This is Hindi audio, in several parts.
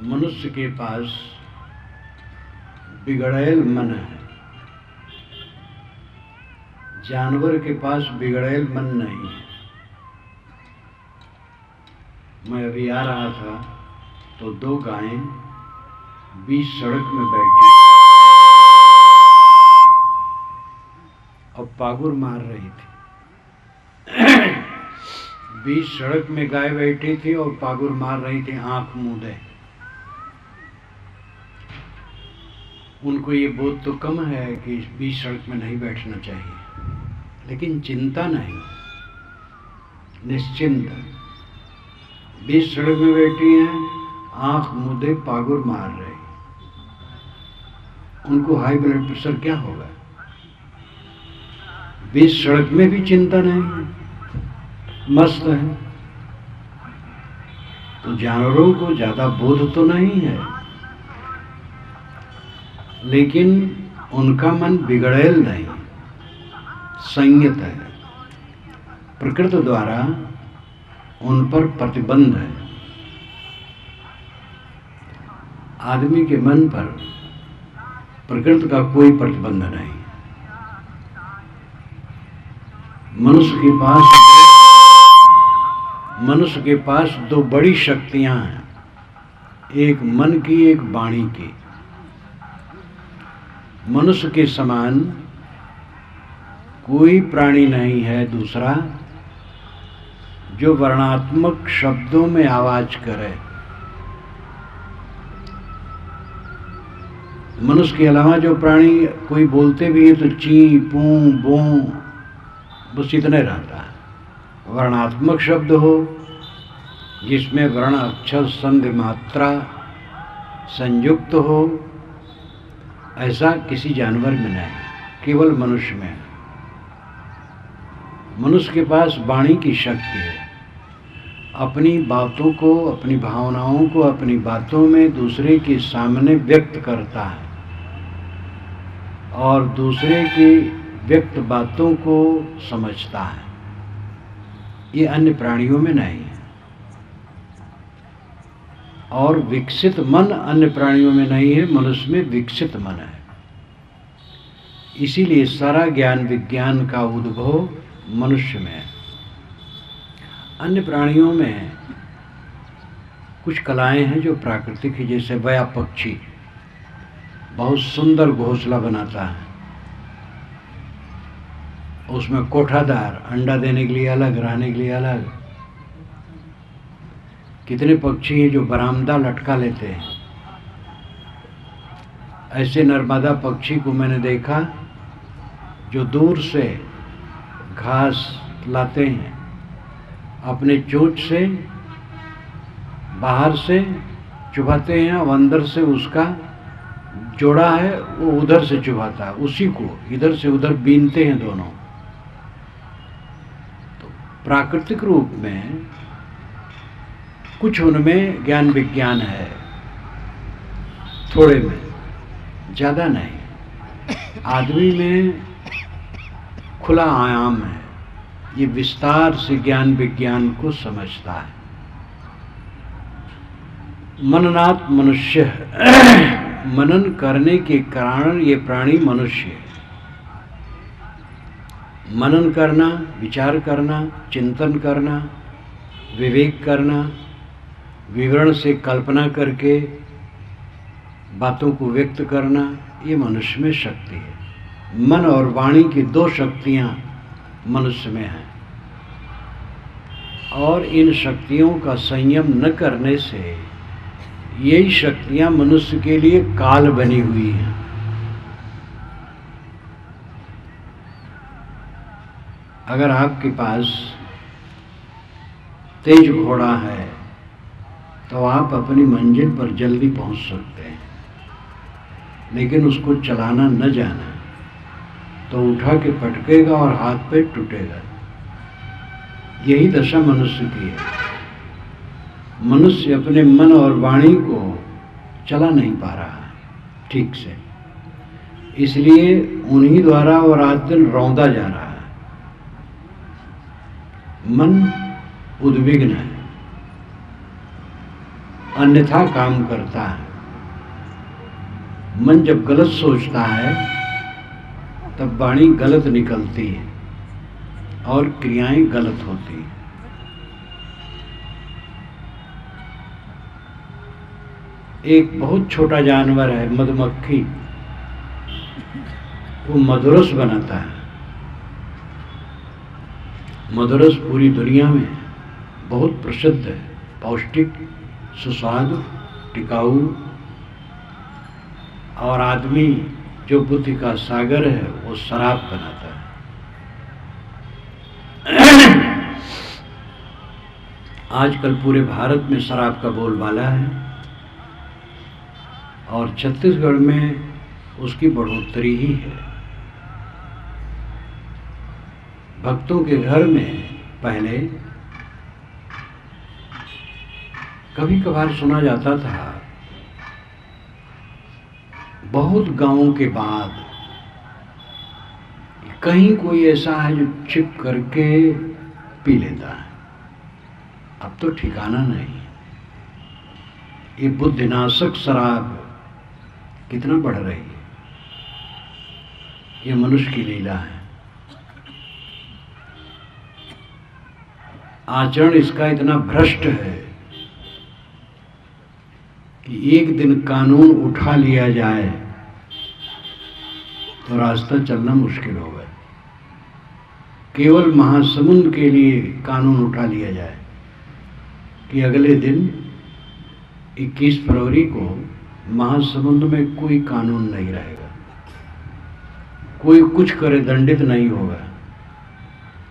मनुष्य के पास बिगड़ैल मन है, जानवर के पास बिगड़ैल मन नहीं है। मैं अभी आ रहा था तो दो गायें बीच सड़क में बैठी और पागुर मार रही थी। बीच सड़क में गाय बैठी थी और पागुर मार रही थी आंख मूंदे। उनको ये बोध तो कम है कि बीच सड़क में नहीं बैठना चाहिए, लेकिन चिंता नहीं, निश्चिंत बीच सड़क में बैठी हैं, आंख मूंदे पागुर मार रही। उनको हाई ब्लड प्रेशर क्या होगा? बीच सड़क में भी चिंता नहीं, मस्त है। तो जानवरों को ज्यादा बोध तो नहीं है, लेकिन उनका मन बिगड़ैल नहीं, संयत है। प्रकृति द्वारा उन पर प्रतिबंध है। आदमी के मन पर प्रकृति का कोई प्रतिबंध नहीं। मनुष्य के पास दो बड़ी शक्तियां हैं, एक मन की, एक वाणी की। मनुष्य के समान कोई प्राणी नहीं है दूसरा जो वर्णात्मक शब्दों में आवाज करे। मनुष्य के अलावा जो प्राणी कोई बोलते भी है तो ची, पू, बो, बस इतने रहता है। वर्णात्मक शब्द हो जिसमें वर्ण, अक्षर, संधि, मात्रा संयुक्त हो, ऐसा किसी जानवर में नहीं, केवल मनुष्य में। मनुष्य के पास वाणी की शक्ति है। अपनी बातों को, अपनी भावनाओं को अपनी बातों में दूसरे के सामने व्यक्त करता है और दूसरे की व्यक्त बातों को समझता है। ये अन्य प्राणियों में नहीं है। और विकसित मन अन्य प्राणियों में नहीं है, मनुष्य में विकसित मन है। इसीलिए सारा ज्ञान विज्ञान का उद्भव मनुष्य में है। अन्य प्राणियों में कुछ कलाएं हैं जो प्राकृतिक है, जैसे वया पक्षी बहुत सुंदर घोंसला बनाता है, उसमें कोठादार, अंडा देने के लिए अलग, रहने के लिए अलग। कितने पक्षी हैं जो बरामदा लटका लेते हैं। ऐसे नर्मदा पक्षी को मैंने देखा जो दूर से घास लाते हैं, अपने चोंच से बाहर से चुभाते हैं और अंदर से उसका जोड़ा है वो उधर से चुभाता है, उसी को इधर से उधर बीनते हैं दोनों। तो प्राकृतिक रूप में कुछ उनमें ज्ञान विज्ञान है, थोड़े में, ज्यादा नहीं। आदमी में खुला आयाम है, ये विस्तार से ज्ञान विज्ञान को समझता है। मननात् मनुष्य मनन करने के कारण ये प्राणी मनुष्य है। मनन करना, विचार करना, चिंतन करना, विवेक करना, विवरण से कल्पना करके बातों को व्यक्त करना, ये मनुष्य में शक्ति है। मन और वाणी की दो शक्तियां मनुष्य में हैं और इन शक्तियों का संयम न करने से यही शक्तियां मनुष्य के लिए काल बनी हुई हैं। अगर आपके पास तेज घोड़ा है तो आप अपनी मंजिल पर जल्दी पहुंच सकते हैं, लेकिन उसको चलाना न जाना तो उठा के पटकेगा और हाथ पैर टूटेगा। यही दशा मनुष्य की है। मनुष्य अपने मन और वाणी को चला नहीं पा रहा है ठीक से, इसलिए उन्हीं द्वारा और रात दिन रौंदा जा रहा है। मन उद्विग्न है अन्यथा काम करता है। मन जब गलत सोचता है तब वाणी गलत निकलती है और क्रियाएं गलत होती हैं। एक बहुत छोटा जानवर है मधुमक्खी, वो मधुरस बनाता है। मधुरस पूरी दुनिया में बहुत प्रसिद्ध है, पौष्टिक, सुस्वादु, टिकाऊ। और आदमी जो बुद्धि का सागर है वो शराब बनाता है। आजकल पूरे भारत में शराब का बोलबाला है और छत्तीसगढ़ में उसकी बढ़ोतरी ही है। भक्तों के घर में पहले कभी कभार सुना जाता था, बहुत गांवों के बाद कहीं कोई ऐसा है जो छिप करके पी लेता है। अब तो ठिकाना नहीं। ये बुद्धिनाशक शराब कितना बढ़ रही है। ये मनुष्य की लीला है। आचरण इसका इतना भ्रष्ट है कि एक दिन कानून उठा लिया जाए तो रास्ता चलना मुश्किल होगा। केवल महासमुंद के लिए कानून उठा लिया जाए कि अगले दिन 21 फरवरी को महासमुंद में कोई कानून नहीं रहेगा, कोई कुछ करे दंडित नहीं होगा,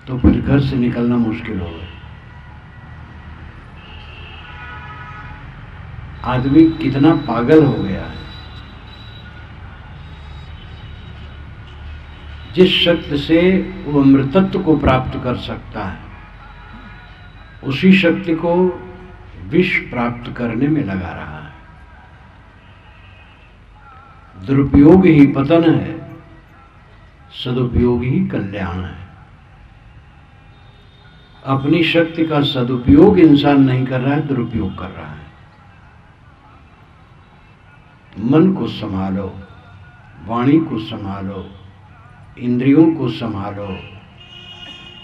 तो फिर घर से निकलना मुश्किल होगा। आदमी कितना पागल हो गया है। जिस शक्ति से वो अमृतत्व को प्राप्त कर सकता है, उसी शक्ति को विष प्राप्त करने में लगा रहा है। दुरुपयोग ही पतन है, सदुपयोग ही कल्याण है। अपनी शक्ति का सदुपयोग इंसान नहीं कर रहा है, दुरुपयोग कर रहा है। मन को संभालो, वाणी को संभालो, इंद्रियों को संभालो,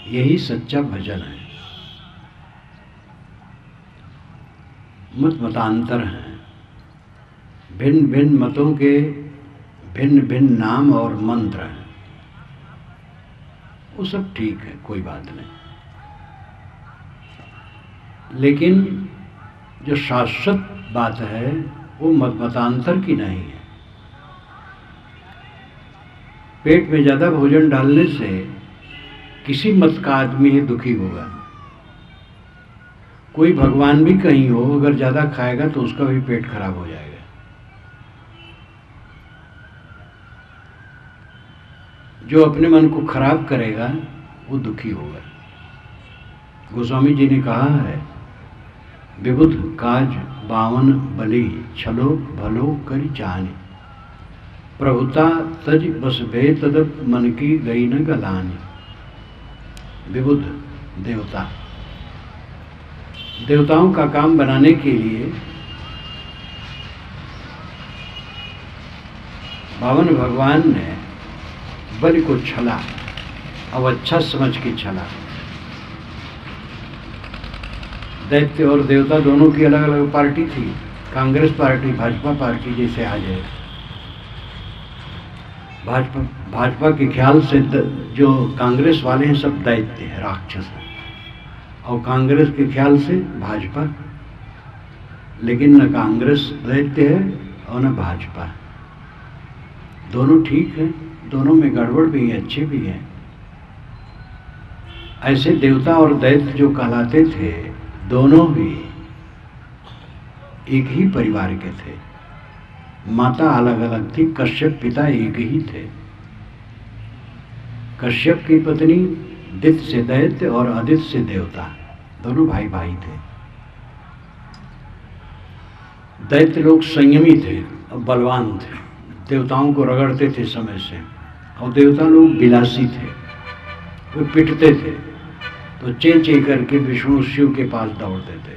यही सच्चा भजन है। मत मतांतर हैं, भिन्न भिन्न मतों के भिन्न भिन्न नाम और मंत्र हैं। वो सब ठीक है, कोई बात नहीं, लेकिन जो शाश्वत बात है वो मतांतर की नहीं है। पेट में ज्यादा भोजन डालने से किसी मत का आदमी ही दुखी होगा। कोई भगवान भी कहीं हो, अगर ज्यादा खाएगा तो उसका भी पेट खराब हो जाएगा। जो अपने मन को खराब करेगा वो दुखी होगा। गोस्वामी जी ने कहा है, विबुध काज बावन बलि, छलो भलो करि चानि, प्रभुता तज बस भे तदप मन की गई न गलानी। विबुध देवता, देवताओं का काम बनाने के लिए बावन भगवान ने बलि को छला, अब अच्छा समझ के छला। दैत्य और देवता दोनों की अलग अलग पार्टी थी। कांग्रेस पार्टी भाजपा पार्टी जैसे आ जाए। भाजपा के ख्याल से जो कांग्रेस वाले हैं सब दैत्य है, राक्षस है, और कांग्रेस के ख्याल से भाजपा। लेकिन न कांग्रेस दैत्य है और न भाजपा। दोनों ठीक है, दोनों में गड़बड़ भी है, अच्छे भी हैं। ऐसे देवता और दैत्य जो कहलाते थे, दोनों ही एक ही परिवार के थे। माता अलग अलग थी, कश्यप पिता एक ही थे। कश्यप की पत्नी दित से दैत्य और अदित से देवता, दोनों भाई भाई थे। दैत्य लोग संयमी थे और बलवान थे, देवताओं को रगड़ते थे समय से, और देवता लोग विलासी थे, वे पिटते थे तो चे चे करके विष्णु शिव के पास दौड़ते थे।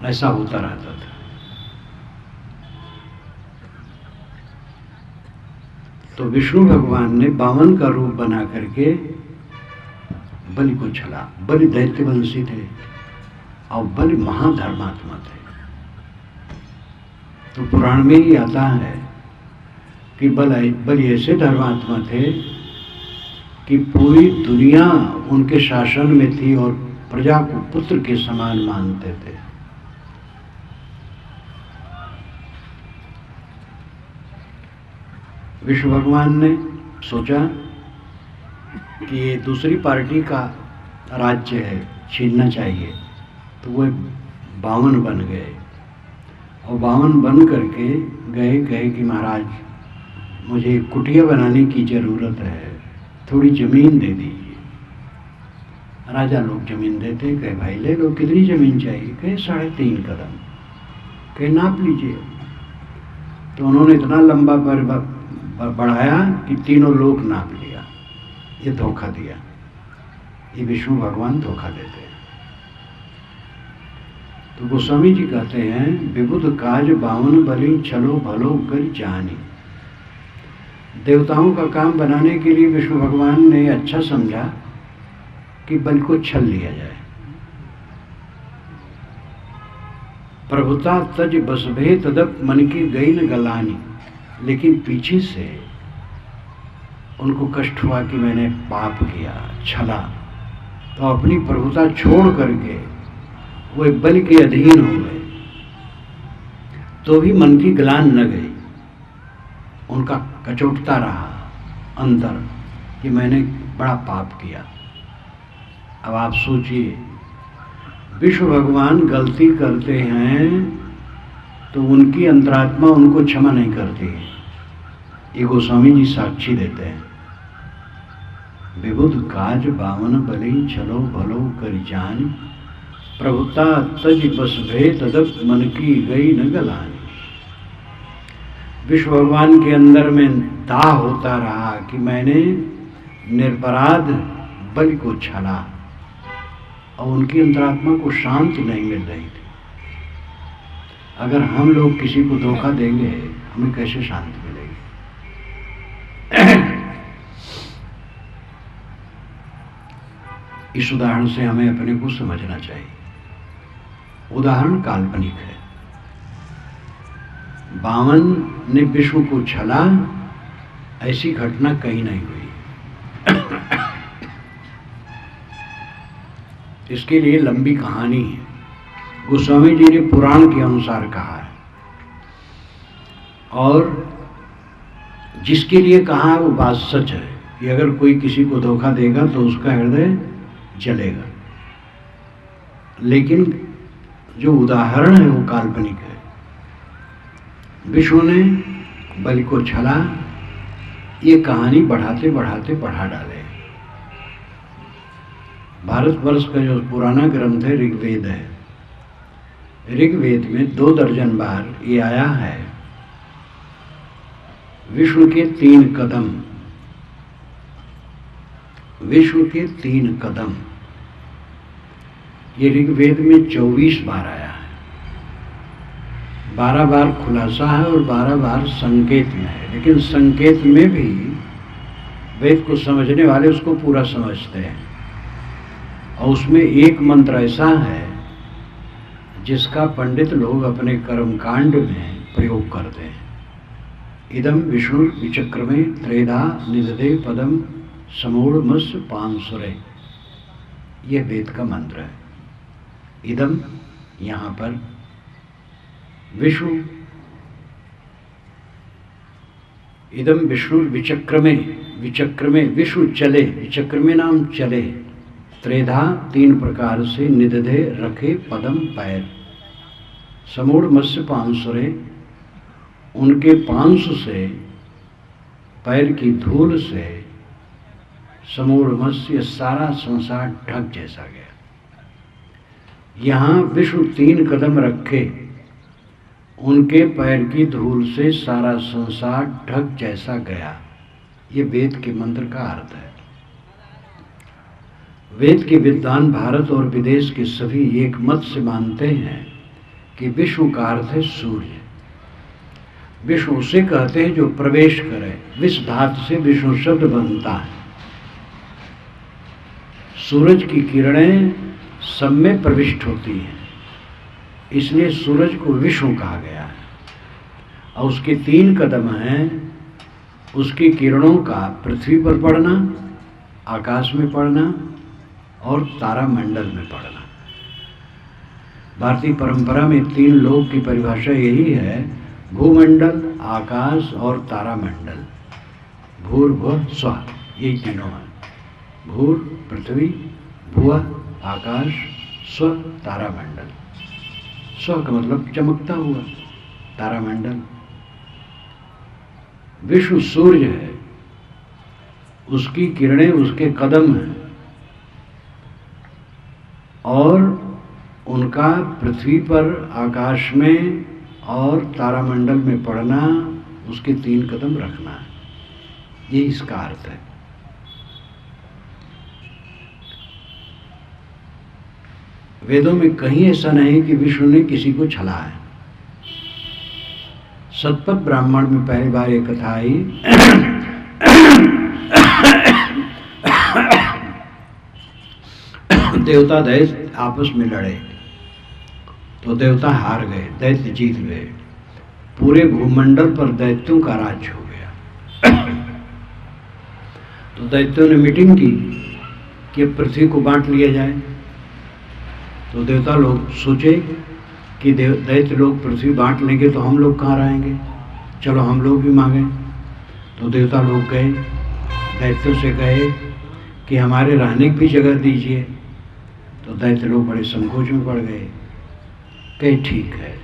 ऐसा होता रहता था। तो विष्णु भगवान ने वामन का रूप बना करके बलि को छला। बलि दैत्यवंशी थे और बलि महाधर्मात्मा थे। तो पुराण में ही आता है कि बलि ऐसे धर्मात्मा थे कि पूरी दुनिया उनके शासन में थी और प्रजा को पुत्र के समान मानते थे। विष्णु भगवान ने सोचा कि ये दूसरी पार्टी का राज्य है, छीनना चाहिए, तो वो वामन बन गए और वामन बन करके कहे कि महाराज मुझे कुटिया बनाने की ज़रूरत है, थोड़ी ज़मीन दे दीजिए। राजा लोग ज़मीन देते, कहे भाई ले लो, कितनी ज़मीन चाहिए? कहे 3.5 कदम। कहे नाप लीजिए। तो उन्होंने इतना लंबा बढ़ाया कि तीनों लोग नाप लिया। ये धोखा दिया। ये विष्णु भगवान धोखा देते हैं। तो गोस्वामी जी कहते हैं, विबुध काज बावन बलि छलो भलो कर जानी। देवताओं का काम बनाने के लिए विष्णु भगवान ने अच्छा समझा कि बलि को छल लिया जाए। प्रभुता तज बसभे तदप मन की गई न गलानी। लेकिन पीछे से उनको कष्ट हुआ कि मैंने पाप किया, छला, तो अपनी प्रभुता छोड़ करके वो बलि के अधीन हो गए। तो भी मन की ग्लान न गई, उनका कचोटता रहा अंदर कि मैंने बड़ा पाप किया। अब आप सोचिए, विष्णु भगवान गलती करते हैं तो उनकी अंतरात्मा उनको क्षमा नहीं करती है। ये गोस्वामी जी साक्षी देते हैं। विबुध काज बावन बलि छलो भलो कर जानी। प्रभुता तज बसभे तदप मन की गई न गलानी। विष्णु भगवान के अंदर में दाह होता रहा कि मैंने निरपराध बलि को छला और उनकी अंतरात्मा को शांति नहीं मिल रही थी। अगर हम लोग किसी को धोखा देंगे, हमें कैसे शांति मिलेगी? इस उदाहरण से हमें अपने को समझना चाहिए। उदाहरण काल्पनिक है। वामन ने विष्णु को छला, ऐसी घटना कहीं नहीं हुई। इसके लिए लंबी कहानी है। गोस्वामी जी ने पुराण के अनुसार कहा है, और जिसके लिए कहा है वो बात सच है कि अगर कोई किसी को धोखा देगा तो उसका हृदय जलेगा। लेकिन जो उदाहरण है वो काल्पनिक है। विष्णु ने बलि को छला, ये कहानी बढ़ाते बढ़ाते बढ़ा डाले। भारतवर्ष का जो पुराना ग्रंथ है ऋग्वेद है। ऋग्वेद में 2 दर्जन बार ये आया है, विष्णु के 3 कदम, विष्णु के 3 कदम। ये ऋग्वेद में 24 बार आया है। 12 बार खुलासा है और 12 बार संकेत में है। लेकिन संकेत में भी वेद को समझने वाले उसको पूरा समझते हैं, और उसमें एक मंत्र ऐसा है जिसका पंडित लोग अपने कर्मकांड में प्रयोग करते हैं। इदम विष्णु विचक्रमे त्रेधा निदधे पदम समूढ़मस्य पांसुरे। यह वेद का मंत्र है। इदम यहाँ पर विष्णु, इदम विष्णु विचक्रमे, विचक्रमे विष्णु चले, विचक्रमे नाम चले, त्रेधा 3 प्रकार से, निदधे रखे पदम पैर, समूढ़ मत्स्य पांसुरे उनके पांसु से, पैर की धूल से समूढ़ मत्स्य सारा संसार ढक जैसा गया। यहाँ विष्णु 3 कदम रखे, उनके पैर की धूल से सारा संसार ढक जैसा गया। ये वेद के मंत्र का अर्थ है। वेद के विद्वान भारत और विदेश के सभी एक मत से मानते हैं कि विष्णु का अर्थ है सूर्य। विष्णु उसे कहते हैं जो प्रवेश करे। विष धातु से विष्णु शब्द बनता है। सूरज की किरणें सब में प्रविष्ट होती हैं, इसलिए सूरज को विष्णु कहा गया है। और उसके 3 कदम हैं। उसकी किरणों का पृथ्वी पर पड़ना, आकाश में पड़ना और तारामंडल में पड़ना। भारतीय परंपरा में 3 लोक की परिभाषा यही है, भूमंडल, आकाश और तारामंडल। भूर्भुवः स्वः, यही तीनों हैं। भूर पृथ्वी, भुवः आकाश, स्व तारामंडल। स्व का मतलब चमकता हुआ, तारामंडल। विष्णु सूर्य है, उसकी किरणें उसके कदम हैं और उनका पृथ्वी पर, आकाश में और तारामंडल में पड़ना, उसके 3 कदम रखना है। ये इसका अर्थ है। वेदों में कहीं ऐसा नहीं कि विष्णु ने किसी को छला है। सतपथ ब्राह्मण में पहली बार एक कथा आई। देवता दैत्य आपस में लड़े तो देवता हार गए, दैत्य जीत गए। पूरे भूमंडल पर दैत्यों का राज्य हो गया। तो दैत्यों ने मीटिंग की कि पृथ्वी को बांट लिया जाए। तो देवता लोग सोचे कि दैत्य लोग पृथ्वी बांट लेंगे तो हम लोग कहाँ रहेंगे, चलो हम लोग भी मांगे। तो देवता लोग गए, दैत्यों से कहे कि हमारे रहने की भी जगह दीजिए। तो दैत्य लोग बड़े संकोच में पड़ गए। कहे ठीक है,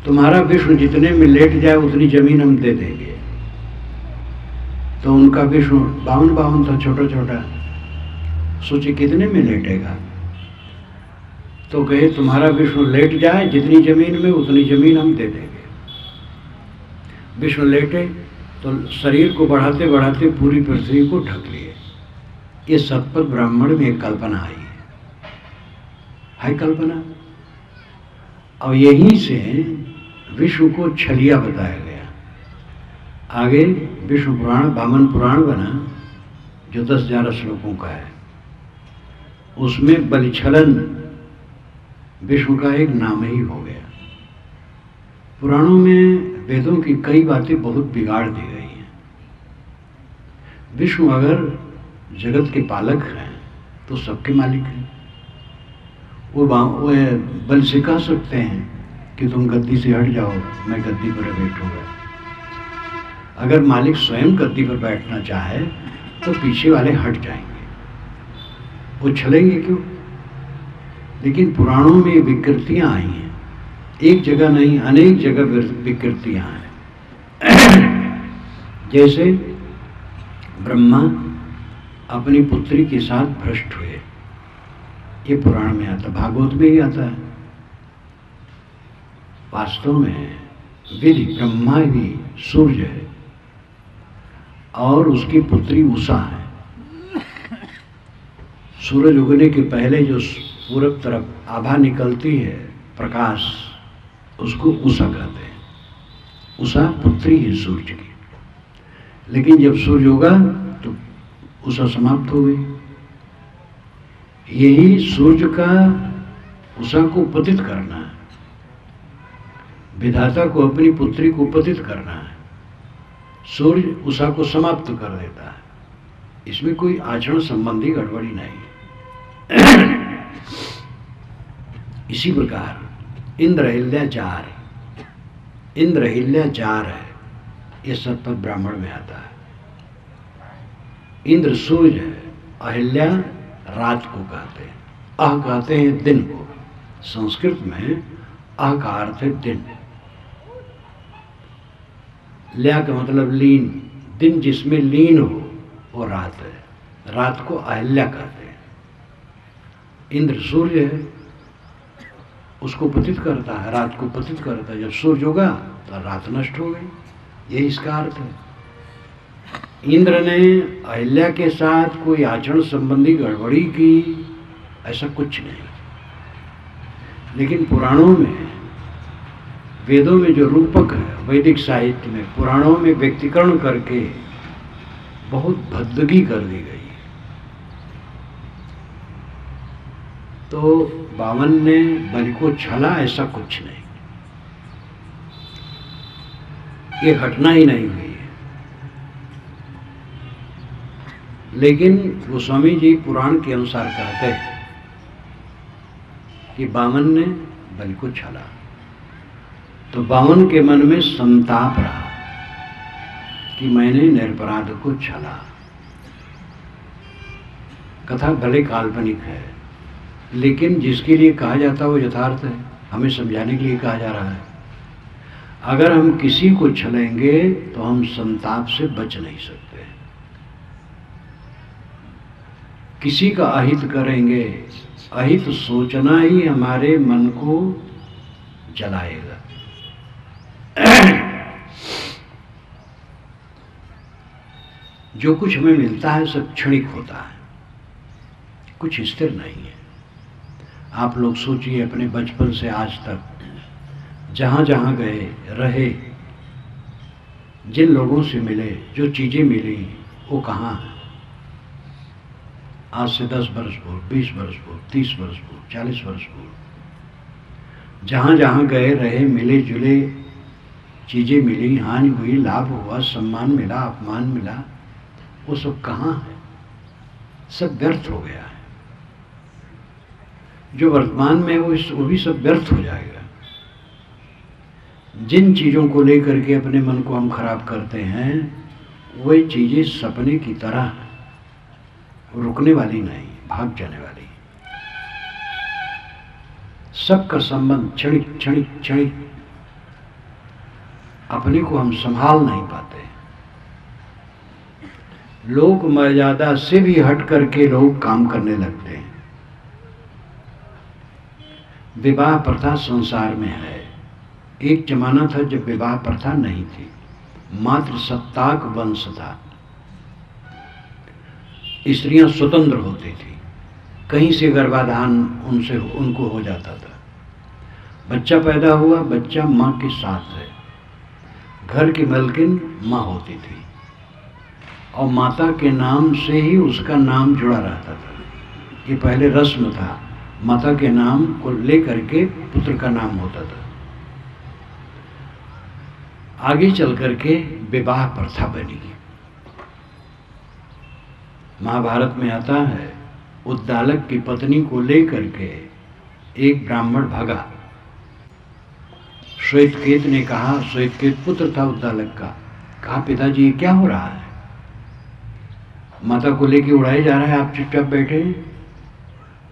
तुम्हारा विष्णु जितने में लेट जाए उतनी जमीन हम दे देंगे। तो उनका विष्णु 52 था, छोटा छोटा। सोचे कितने में लेटेगा। तो कहे तुम्हारा विष्णु लेट जाए जितनी जमीन में उतनी जमीन हम दे देंगे। विष्णु लेटे तो शरीर को बढ़ाते बढ़ाते पूरी पृथ्वी को ढक लिए। ये सतपथ ब्राह्मण में एक कल्पना आई है कल्पना। और यहीं से विष्णु को छलिया बताया गया। आगे विष्णु पुराण, वामन पुराण बना जो 10,000 श्लोकों का है। उसमें बलिछलन विष्णु का एक नाम ही हो गया। पुराणों में वेदों की कई बातें बहुत बिगाड़ दी गई हैं। विष्णु अगर जगत के पालक हैं तो सबके मालिक हैं। वो बल से कह सकते हैं कि तुम गद्दी से हट जाओ, मैं गद्दी पर बैठूंगा। अगर मालिक स्वयं गद्दी पर बैठना चाहे तो पीछे वाले हट जाएंगे, वो छलेंगे क्यों। लेकिन पुराणों में विकृतियां आई हैं, एक जगह नहीं अनेक जगह विकृतियां हैं। जैसे ब्रह्मा अपनी पुत्री के साथ भ्रष्ट हुए, ये पुराण में आता, भागवत में ही आता है। वास्तव में विधि ब्रह्मा भी सूर्य है और उसकी पुत्री उषा है। सूरज उगने के पहले जो पूरब तरफ आभा निकलती है, प्रकाश, उसको उषा कहते हैं। उषा पुत्री है सूर्य की। लेकिन जब सूर्य उगा तो उषा समाप्त हो गई। यही सूर्य का उषा को पतित करना है, विधाता को अपनी पुत्री को पतित करना है। सूर्य उषा को समाप्त कर देता है, इसमें कोई आचरण संबंधी गड़बड़ी नहीं। इसी प्रकार इंद्रहिल्याचार है, ये सतपथ ब्राह्मण में आता है। इंद्र सूर्य है, अहिल्या रात को कहते हैं, अह कहते हैं दिन को। संस्कृत में अह का अर्थ है दिन, ल्या का मतलब लीन, दिन जिसमें लीन हो वो रात है। रात को अहिल्या कहते हैं। इंद्र सूर्य है, उसको पतित करता है, रात को पतित करता है। जब सूर्य होगा तो रात नष्ट हो गई, यही इसका अर्थ है। इंद्र ने अहिल्या के साथ कोई आचरण संबंधी गड़बड़ी की, ऐसा कुछ नहीं। लेकिन पुराणों में वेदों में जो रूपक है, वैदिक साहित्य में, पुराणों में व्यक्तिकरण करके बहुत भद्दगी कर दी गई है। तो बामन ने बलि को छला, ऐसा कुछ नहीं, ये घटना ही नहीं हुई है। लेकिन गोस्वामी जी पुराण के अनुसार कहते हैं कि बामन ने बलि को छला, तो बामन के मन में संताप रहा कि मैंने निरपराध को छला। कथा भले काल्पनिक है, लेकिन जिसके लिए कहा जाता है वो यथार्थ है, हमें समझाने के लिए कहा जा रहा है। अगर हम किसी को छलेंगे तो हम संताप से बच नहीं सकते। किसी का अहित करेंगे, अहित सोचना ही हमारे मन को जलाएगा। जो कुछ हमें मिलता है सब क्षणिक होता है, कुछ स्थिर नहीं है। आप लोग सोचिए, अपने बचपन से आज तक जहाँ जहाँ गए, रहे, जिन लोगों से मिले, जो चीज़ें मिली, वो कहाँ है? आज से 10 वर्ष पूर्व, 20 वर्ष पूर्व, 30 वर्ष पूर्व, 40 वर्ष पूर्व जहाँ जहाँ गए, रहे, मिले जुले, चीज़ें मिली, हानि हुई, लाभ हुआ, सम्मान मिला, अपमान मिला, वो सब कहाँ है? सब व्यर्थ हो गया है। जो वर्तमान में है वो भी सब व्यर्थ हो जाएगा। जिन चीज़ों को लेकर के अपने मन को हम खराब करते हैं, वही चीज़ें सपने की तरह रुकने वाली नहीं, भाग जाने वाली। सबका संबंध क्षणिक क्षणिक क्षणिक, अपने को हम संभाल नहीं पाते। लोक मर्यादा से भी हट करके लोग काम करने लगते हैं। विवाह प्रथा संसार में है। एक जमाना था जब विवाह प्रथा नहीं थी, मात्र सत्ताक वंश था, स्त्रियां स्वतंत्र होती थी, कहीं से गर्भाधान उनको हो जाता था। बच्चा पैदा हुआ, बच्चा माँ के साथ है, घर की मालकिन माँ होती थी और माता के नाम से ही उसका नाम जुड़ा रहता था। ये पहले रस्म था, माता के नाम को लेकर के पुत्र का नाम होता था। आगे चल करके विवाह प्रथा बनी। महाभारत में आता है, उद्दालक की पत्नी को लेकर के एक ब्राह्मण भागा। श्वेतकेत ने कहा, श्वेतकेत पुत्र था उद्दालक का, कहा पिताजी ये क्या हो रहा है? माता को लेके उड़ाए जा रहा है, आप चुपचाप बैठे हैं।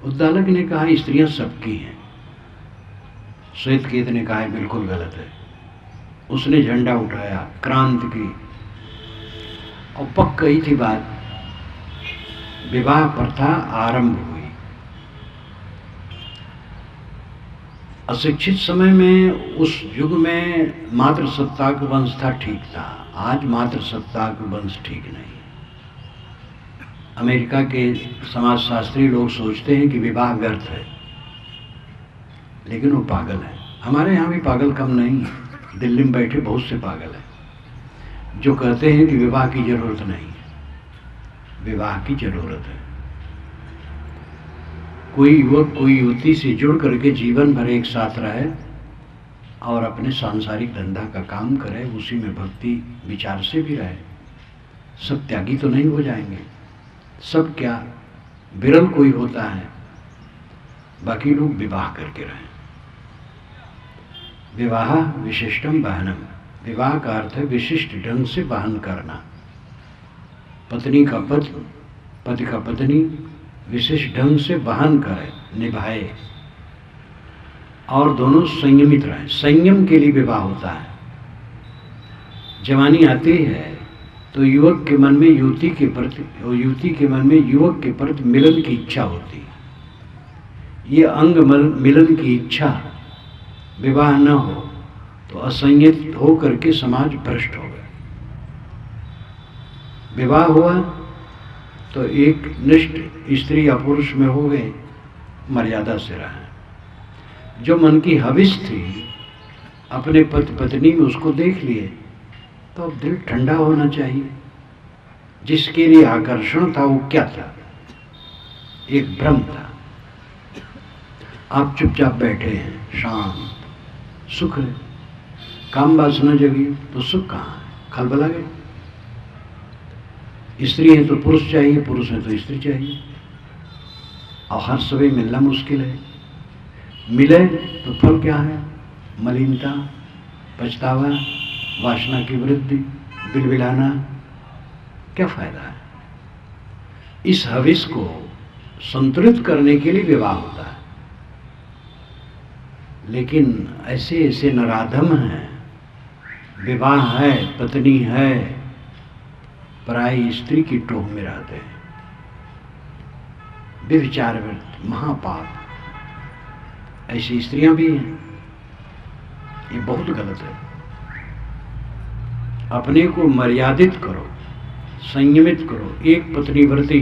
उद्दालक ने कहा स्त्रियां सबकी हैं। श्वेतकेत ने कहा बिल्कुल गलत है। उसने झंडा उठाया, क्रांति की, और पक गई थी बात। विवाह प्रथा आरंभ हुई। अशिक्षित समय में, उस युग में मात्र सत्ताक वंश था, ठीक था। आज मात्र सत्ताक वंश ठीक नहीं। अमेरिका के समाजशास्त्री लोग सोचते हैं कि विवाह व्यर्थ है, लेकिन वो पागल है। हमारे यहाँ भी पागल कम नहीं है। दिल्ली में बैठे बहुत से पागल हैं जो कहते हैं कि विवाह की जरूरत नहीं है। विवाह की जरूरत है। कोई युवक कोई युवती से जुड़ करके जीवन भर एक साथ रहे और अपने सांसारिक धंधा का काम करे, उसी में भक्ति विचार से भी रहे। सब त्यागी तो नहीं हो जाएंगे, सब क्या, विरल कोई होता है, बाकी लोग विवाह करके रहे। विवाह विशिष्टम वहनम, विवाह का अर्थ है विशिष्ट ढंग से वहन करना। पत्नी का पति, पति का पत्नी विशिष्ट ढंग से वहन करे, निभाए, और दोनों संयमित रहें। संयम के लिए विवाह होता है। जवानी आती है तो युवक के मन में युवती के प्रति और युवती के मन में युवक के प्रति मिलन की इच्छा होती है। ये अंग मिलन की इच्छा विवाह न हो तो असंयत हो करके समाज भ्रष्ट हो गया। विवाह हुआ तो एक निष्ठ स्त्री या पुरुष में हो गए, मर्यादा से रहे। जो मन की हविस थी अपने पति पत्नी में उसको देख लिए, तो अब दिल ठंडा होना चाहिए। जिसके लिए आकर्षण था वो क्या था? एक भ्रम था। आप चुपचाप बैठे हैं, शांत, सुख है। काम वासना जगी तो सुख कहाँ है? खलबला गए। स्त्री है तो पुरुष चाहिए, पुरुष है तो स्त्री चाहिए, और हर समय मिलना मुश्किल है। मिले तो फल क्या है? मलिनता, पछतावा, वासना की वृद्धि, बिलबिलाना। क्या फायदा है? इस हविस को संतुलित करने के लिए विवाह होता है। लेकिन ऐसे ऐसे नराधम हैं, विवाह है, पत्नी है, पराई स्त्री की टोह में रहते हैं। व्यभिचार वृत्ति, महापाप। ऐसी स्त्रियां भी हैं। ये बहुत गलत है। अपने को मर्यादित करो, संयमित करो। एक पत्नी व्रती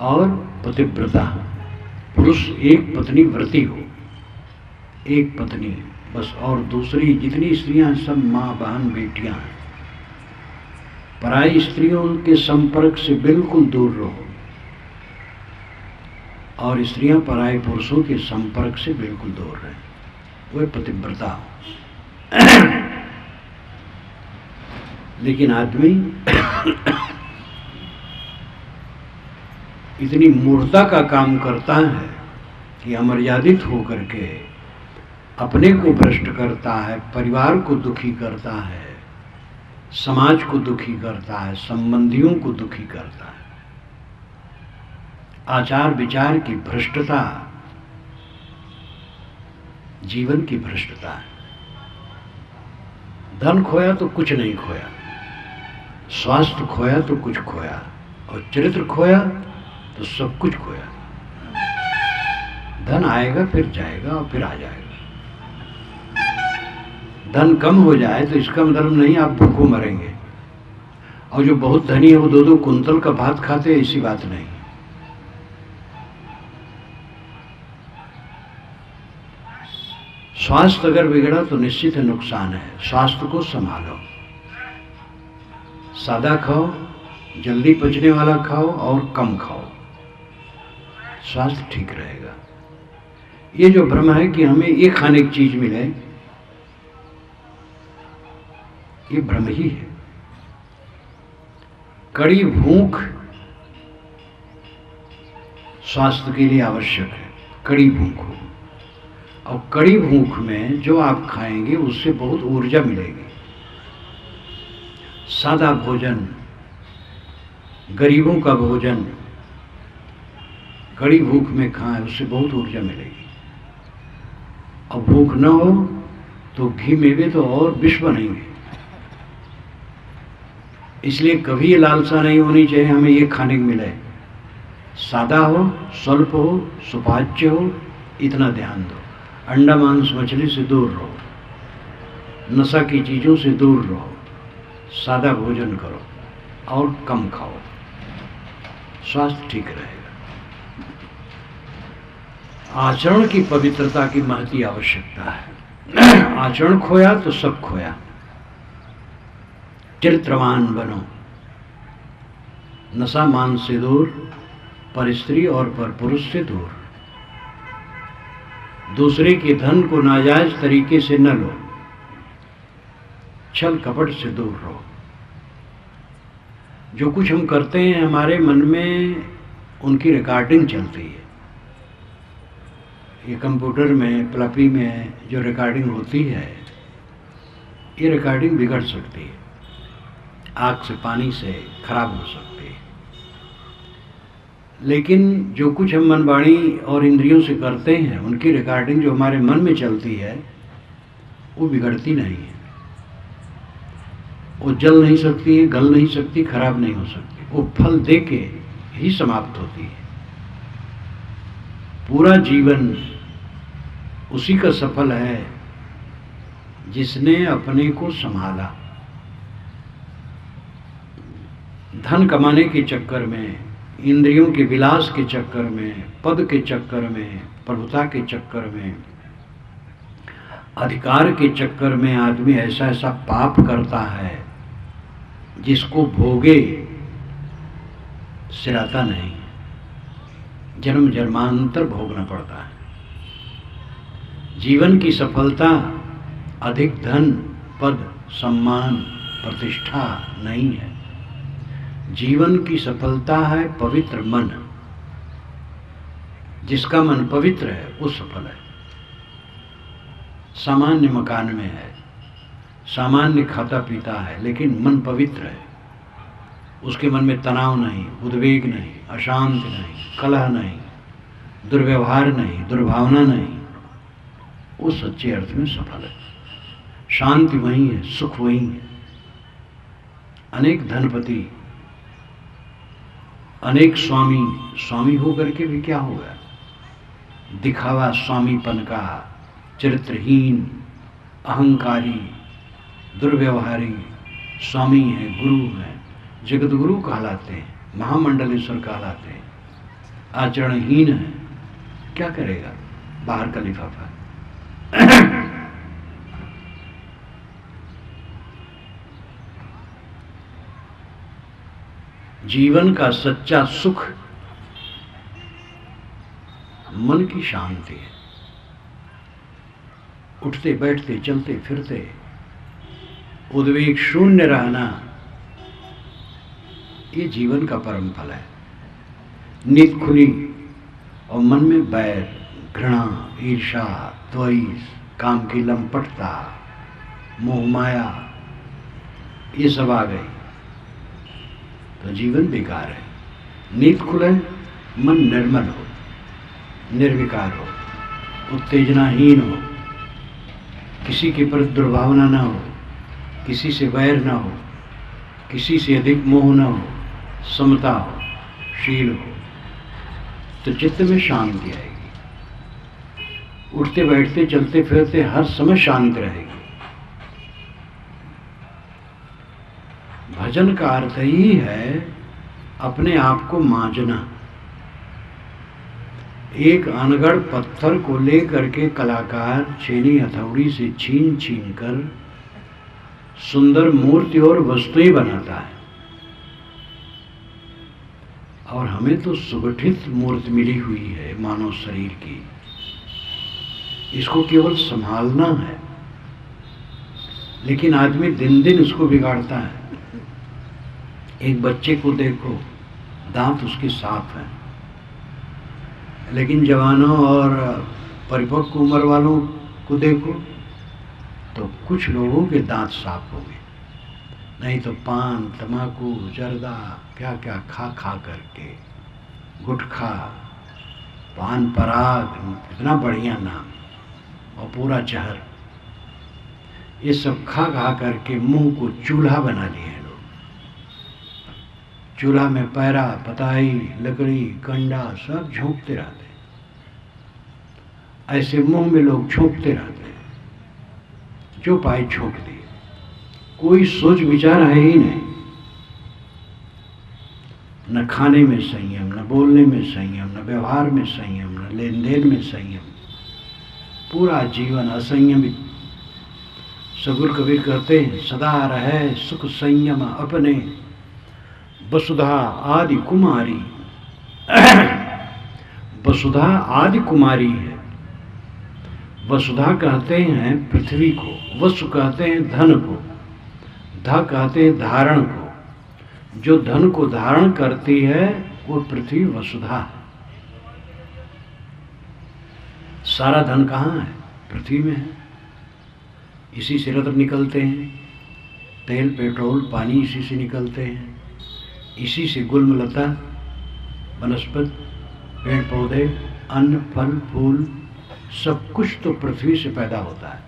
और पतिव्रता। पुरुष एक पत्नी व्रती हो, एक पत्नी बस, और दूसरी जितनी स्त्रियां हैं सब माँ, बहन, बेटियां हैं। पराई स्त्रियों के संपर्क से बिल्कुल दूर रहो, और स्त्रियां पराई पुरुषों के संपर्क से बिल्कुल दूर रहें। वह पतिव्रता हो। लेकिन आदमी इतनी मूर्खता का काम करता है कि अमर्यादित होकर के अपने को भ्रष्ट करता है, परिवार को दुखी करता है, समाज को दुखी करता है, संबंधियों को दुखी करता है। आचार विचार की भ्रष्टता जीवन की भ्रष्टता है। धन खोया तो कुछ नहीं खोया, स्वास्थ्य खोया तो कुछ खोया, और चरित्र खोया तो सब कुछ खोया। धन आएगा फिर जाएगा और फिर आ जाएगा। धन कम हो जाए तो इसका मतलब नहीं आप भूखों मरेंगे, और जो बहुत धनी है वो 2-2 कुंतल का भात खाते, ऐसी बात नहीं। स्वास्थ्य अगर बिगड़ा तो निश्चित है नुकसान है। स्वास्थ्य को संभालो, सादा खाओ, जल्दी पचने वाला खाओ और कम खाओ, स्वास्थ्य ठीक रहेगा। ये जो भ्रम है कि हमें ये खाने की चीज मिले, ये भ्रम ही है। कड़ी भूख स्वास्थ्य के लिए आवश्यक है। कड़ी भूख हो, और कड़ी भूख में जो आप खाएंगे उससे बहुत ऊर्जा मिलेगी। सादा भोजन, गरीबों का भोजन कड़ी भूख में खाएं, उससे बहुत ऊर्जा मिलेगी। और भूख न हो तो घी मेवे तो और विष बनेंगे। इसलिए कभी ये लालसा नहीं होनी चाहिए हमें ये खाने को मिले। सादा हो, स्वल्प हो, सुपाच्य हो, इतना ध्यान दो। अंडा मांस मछली से दूर रहो, नशा की चीज़ों से दूर रहो, सादा भोजन करो और कम खाओ, स्वास्थ्य ठीक रहेगा। आचरण की पवित्रता की महती आवश्यकता है। आचरण खोया तो सब खोया। चरित्रवान बनो, नशा मान से दूर, पर स्त्री और पर पुरुष से दूर। दूसरे के धन को नाजायज तरीके से न लो, छल कपट से दूर रहो। जो कुछ हम करते हैं हमारे मन में उनकी रिकॉर्डिंग चलती है। ये कंप्यूटर में, फ्लॉपी में जो रिकॉर्डिंग होती है, ये रिकॉर्डिंग बिगड़ सकती है, आग से, पानी से खराब हो सकती है। लेकिन जो कुछ हम मन, वाणी और इंद्रियों से करते हैं, उनकी रिकॉर्डिंग जो हमारे मन में चलती है वो बिगड़ती नहीं है। वो जल नहीं सकती है, गल नहीं सकती, खराब नहीं हो सकती। वो फल दे के ही समाप्त होती है। पूरा जीवन उसी का सफल है जिसने अपने को संभाला। धन कमाने के चक्कर में, इंद्रियों के विलास के चक्कर में, पद के चक्कर में, प्रभुता के चक्कर में अधिकार के चक्कर में आदमी ऐसा ऐसा पाप करता है जिसको भोगे सिराता नहीं, जन्म जन्मांतर भोगना पड़ता है। जीवन की सफलता अधिक धन, पद, सम्मान, प्रतिष्ठा नहीं है। जीवन की सफलता है पवित्र मन। जिसका मन पवित्र है वो सफल है। सामान्य मकान में है, सामान्य खाता पीता है, लेकिन मन पवित्र है। उसके मन में तनाव नहीं, उद्वेग नहीं, अशांति नहीं, कलह नहीं, दुर्व्यवहार नहीं, दुर्भावना नहीं, वो सच्चे अर्थ में सफल है। शांति वही है, सुख वही है। अनेक धनपति, अनेक स्वामी होकर के भी क्या हो गया? दिखावा स्वामीपन का, चरित्रहीन, अहंकारी, दुर्व्यवहारी स्वामी है, गुरु है, जगत गुरु कहलाते हैं, महामंडलेश्वर कहलाते हैं, आचरणहीन है। क्या करेगा? बाहर का लिफाफा। जीवन का सच्चा सुख मन की शांति है। उठते बैठते चलते फिरते उद्वेग शून्य रहना, ये जीवन का परम फल है। नींद खुली और मन में बैर, घृणा, ईर्ष्या, द्वेष, काम की लंपटता, मोह माया, ये सब आ गई तो जीवन बेकार है। नींद खुले, मन निर्मल हो, निर्विकार हो, उत्तेजनाहीन हो, किसी के प्रति दुर्भावना न हो, किसी से वैर न हो, किसी से अधिक मोह न हो, समता हो, शील हो, तो चित्त में शांति आएगी। उठते बैठते चलते फिरते हर समय शांत रहेगी। भजन का अर्थ ही है अपने आप को मांजना। एक अनगढ़ पत्थर को लेकर के कलाकार छेनी हथौड़ी से छीन छीन कर सुंदर मूर्ति और वस्तुएं बनाता है, और हमें तो सुगठित मूर्ति मिली हुई है मानव शरीर की। इसको केवल संभालना है, लेकिन आदमी दिन दिन इसको बिगाड़ता है। एक बच्चे को देखो, दांत उसके साफ हैं, लेकिन जवानों और परिपक्व उम्र वालों को देखो तो कुछ लोगों के दांत साफ हो गए, नहीं तो पान, तम्बाकू, जर्दा, क्या क्या खा खा करके, गुटखा, पान पराग, इतना बढ़िया नाम, और पूरा जहर, ये सब खा खा करके मुंह को चूल्हा बना लिए हैं लोग। चूल्हा में पैरा, पताई, लकड़ी, कंडा सब झोंकते रहते, ऐसे मुंह में लोग झोंकते रहते, जो पाए झोंक दिए। कोई सोच विचार है ही नहीं, न खाने में संयम, न बोलने में संयम, न व्यवहार में संयम, न लेन देन में संयम, पूरा जीवन असंयमित। सगुर कबीर कहते हैं, सदा रहे सुख संयम अपने, वसुधा आदि कुमारी। वसुधा आदि कुमारी है। वसुधा कहते हैं पृथ्वी को, वसु कहते हैं धन को, धा कहते हैं धारण को। जो धन को धारण करती है वो पृथ्वी वसुधा है। सारा धन कहाँ है? पृथ्वी में है। इसी से रत्न निकलते हैं, तेल, पेट्रोल, पानी इसी से निकलते हैं, इसी से गुल्मलता, वनस्पति, पेड़ पौधे, अन्न, फल, फूल, सब कुछ तो पृथ्वी से पैदा होता है।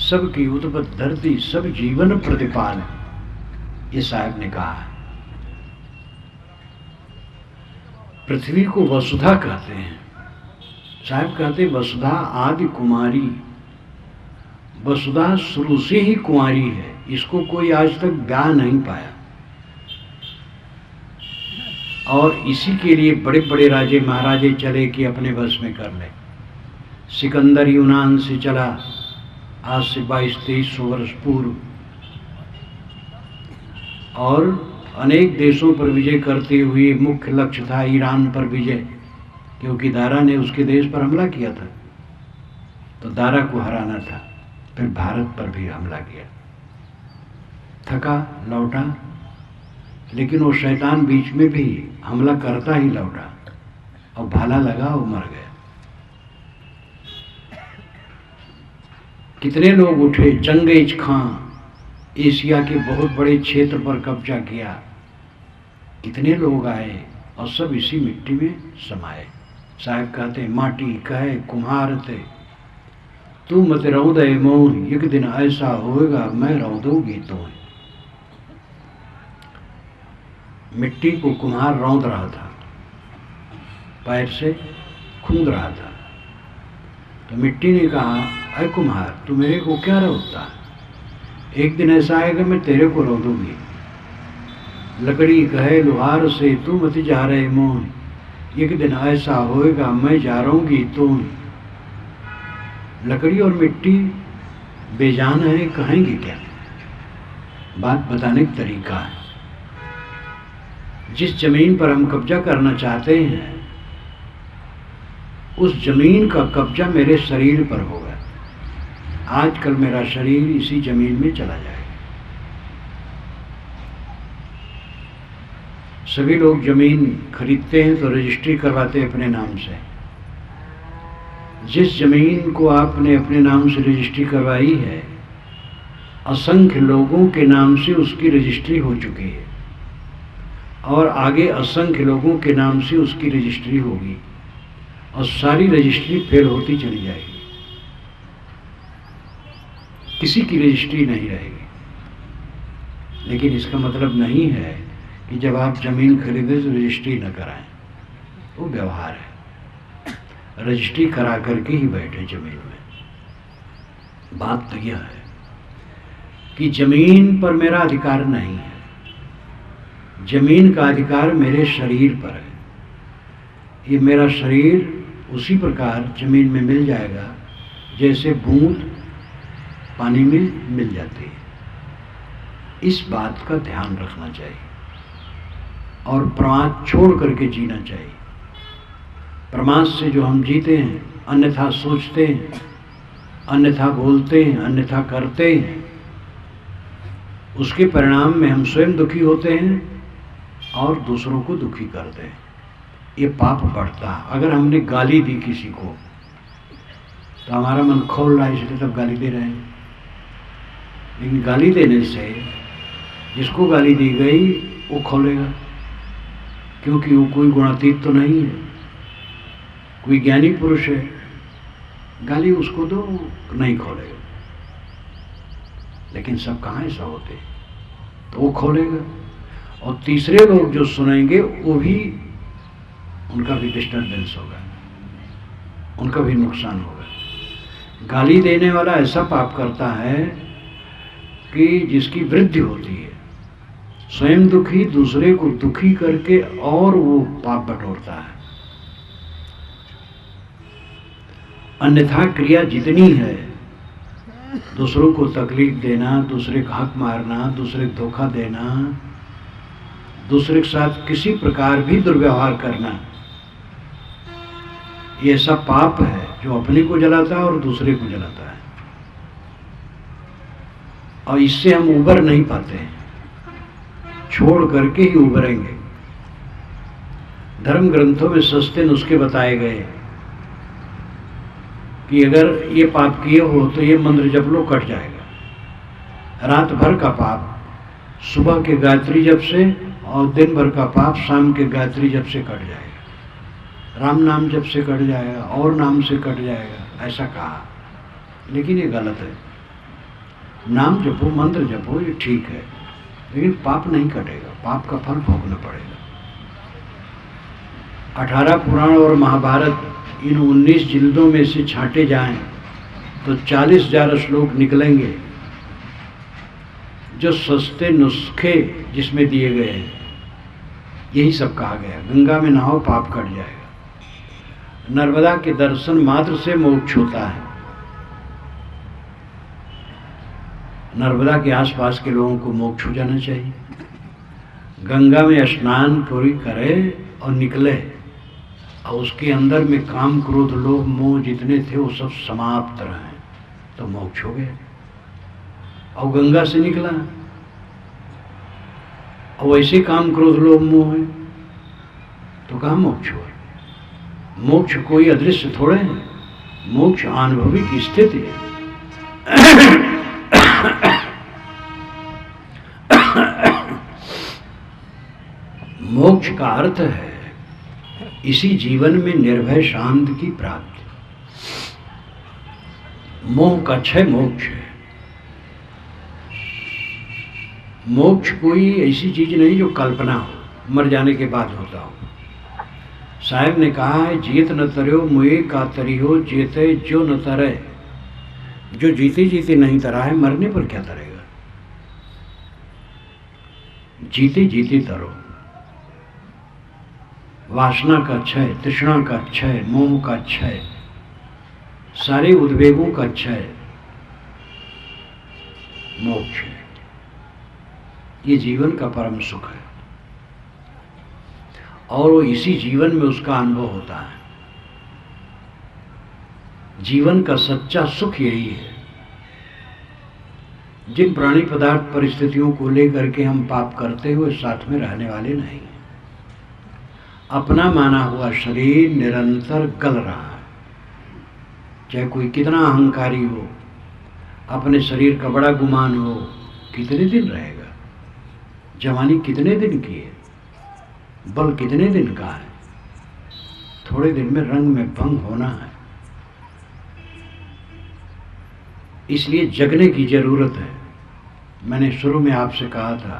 सबकी उत्पत्ति धरती, सब जीवन प्रतिपाल, ये साहब ने कहा है। पृथ्वी को वसुधा कहते हैं। साहब कहते हैं वसुधा आदि कुमारी। वसुधा शुरू से ही कुंवारी है, इसको कोई आज तक ब्याह नहीं पाया, और इसी के लिए बड़े बड़े राजे महाराजे चले कि अपने बस में कर ले। सिकंदर यूनान से चला, आज से 2200-2300 वर्ष पूर्व, और अनेक देशों पर विजय करते हुए मुख्य लक्ष्य था ईरान पर विजय, क्योंकि दारा ने उसके देश पर हमला किया था, तो दारा को हराना था। फिर भारत पर भी हमला किया, थका लौटा, लेकिन वो शैतान बीच में भी हमला करता ही लौटा, और भाला लगा वो मर गया। कितने लोग उठे, चंगेज खां एशिया के बहुत बड़े क्षेत्र पर कब्जा किया, कितने लोग आए और सब इसी मिट्टी में समाये। साहब कहते माटी कहे कुम्हार थे, तू मत रौदे मोह, एक दिन ऐसा होएगा मैं रौदूंगी तो। मिट्टी को कुम्हार रौंद रहा था, पैर से खूंद रहा था, तो मिट्टी ने कहा, अरे कुम्हार तू मेरे को क्या रौदता है, एक दिन ऐसा आएगा मैं तेरे को रौदूंगी। लकड़ी कहे लोहार से, तू मत जा रहे मोह, एक दिन ऐसा होएगा मैं जा रहूंगी तो। लकड़ी और मिट्टी बेजान है, कहेंगे क्या? बात बताने का तरीका है। जिस जमीन पर हम कब्जा करना चाहते हैं, उस जमीन का कब्जा मेरे शरीर पर होगा। आजकल मेरा शरीर इसी जमीन में चला जाएगा। सभी लोग जमीन खरीदते हैं तो रजिस्ट्री करवाते हैं अपने नाम से। जिस जमीन को आपने अपने नाम से रजिस्ट्री करवाई है, असंख्य लोगों के नाम से उसकी रजिस्ट्री हो चुकी है, और आगे असंख्य लोगों के नाम से उसकी रजिस्ट्री होगी, और सारी रजिस्ट्री फेल होती चली जाएगी, किसी की रजिस्ट्री नहीं रहेगी। लेकिन इसका मतलब नहीं है कि जब आप जमीन खरीदें तो रजिस्ट्री न कराएं, वो व्यवहार है। रजिस्ट्री करा करके ही बैठे जमीन में। बात तो यह है कि जमीन पर मेरा अधिकार नहीं है, जमीन का अधिकार मेरे शरीर पर है। ये मेरा शरीर उसी प्रकार जमीन में मिल जाएगा जैसे बूंद पानी में मिल जाती है। इस बात का ध्यान रखना चाहिए और प्रमाद छोड़ करके जीना चाहिए। प्रमाद से जो हम जीते हैं, अन्यथा सोचते हैं, अन्यथा बोलते हैं, अन्यथा करते हैं, उसके परिणाम में हम स्वयं दुखी होते हैं और दूसरों को दुखी करते हैं। ये पाप बढ़ता है। अगर हमने गाली दी किसी को तो हमारा मन खोल रहा है, इसलिए तब गाली दे रहे हैं। लेकिन गाली देने से जिसको गाली दी गई वो खोलेगा, क्योंकि वो कोई गुणातीत तो नहीं है, कोई ज्ञानी पुरुष है। गाली उसको दो, नहीं खोलेगा। लेकिन सब कहाँ ऐसा होते, तो वो खोलेगा, और तीसरे लोग जो सुनेंगे वो भी, उनका भी डिस्टर्बेंस होगा, उनका भी नुकसान होगा। गाली देने वाला ऐसा पाप करता है कि जिसकी वृद्धि होती है, स्वयं दुखी, दूसरे को दुखी करके और वो पाप बटोरता है। अन्यथा क्रिया जितनी है, दूसरों को तकलीफ देना, दूसरे का हक मारना, दूसरे को धोखा देना, दूसरे के साथ किसी प्रकार भी दुर्व्यवहार करना, ये सब पाप है जो अपने को जलाता है और दूसरे को जलाता है। और इससे हम उबर नहीं पाते हैं, छोड़ करके ही उबरेंगे। धर्म ग्रंथों में सस्ते नुस्खे बताए गए कि अगर ये पाप किए हो तो ये मंत्र जप लो, कट जाएगा। रात भर का पाप सुबह के गायत्री जप से, और दिन भर का पाप शाम के गायत्री जप से कट जाएगा। राम नाम जप से कट जाएगा, और नाम से कट जाएगा, ऐसा कहा। लेकिन ये गलत है। नाम जपो, मंत्र जपो, ये ठीक है, लेकिन पाप नहीं कटेगा, पाप का फल भोगना पड़ेगा। 18 पुराण और महाभारत इन 19 जिल्दों में से छांटे जाएं तो 40,000 श्लोक निकलेंगे जो सस्ते नुस्खे जिसमें दिए गए हैं। यही सब कहा गया, गंगा में नहाओ पाप कट जाएगा, नर्मदा के दर्शन मात्र से मोक्ष होता है, नर्मदा के आसपास के लोगों को मोक्ष हो जाना चाहिए। गंगा में स्नान पूरी करे और निकले और उसके अंदर में काम क्रोध लोभ मोह जितने थे वो सब समाप्त रहे तो मोक्ष हो गया। और गंगा से निकला और वैसे काम क्रोध लोभ मोह है तो कहाँ मोक्ष हुआ? मोक्ष कोई अदृश्य थोड़े है, मोक्ष अनुभविक स्थिति है। मोक्ष का अर्थ है इसी जीवन में निर्भय शांति की प्राप्ति। मोह का क्षय मोक्ष है। मोक्ष कोई ऐसी चीज नहीं जो कल्पना हो, मर जाने के बाद होता हो। साहब ने कहा है, जीत न तरो मुए का तरियो जीते जो न तरे। जो जीते जीते नहीं तरा है, मरने पर क्या तरेगा? जीते जीते तरो। वासना का क्षय, तृष्णा का क्षय, मोह का क्षय, सारे उद्वेगों का क्षय मोक्ष है। ये जीवन का परम सुख है और वो इसी जीवन में उसका अनुभव होता है। जीवन का सच्चा सुख यही है। जिन प्राणी पदार्थ परिस्थितियों को लेकर के हम पाप करते हुए साथ में रहने वाले नहीं। अपना माना हुआ शरीर निरंतर गल रहा है। चाहे कोई कितना अहंकारी हो, अपने शरीर का बड़ा गुमान हो, कितने दिन रहेगा? जवानी कितने दिन की है? बल कितने दिन का है? थोड़े दिन में रंग में भंग होना है। इसलिए जगने की जरूरत है। मैंने शुरू में आपसे कहा था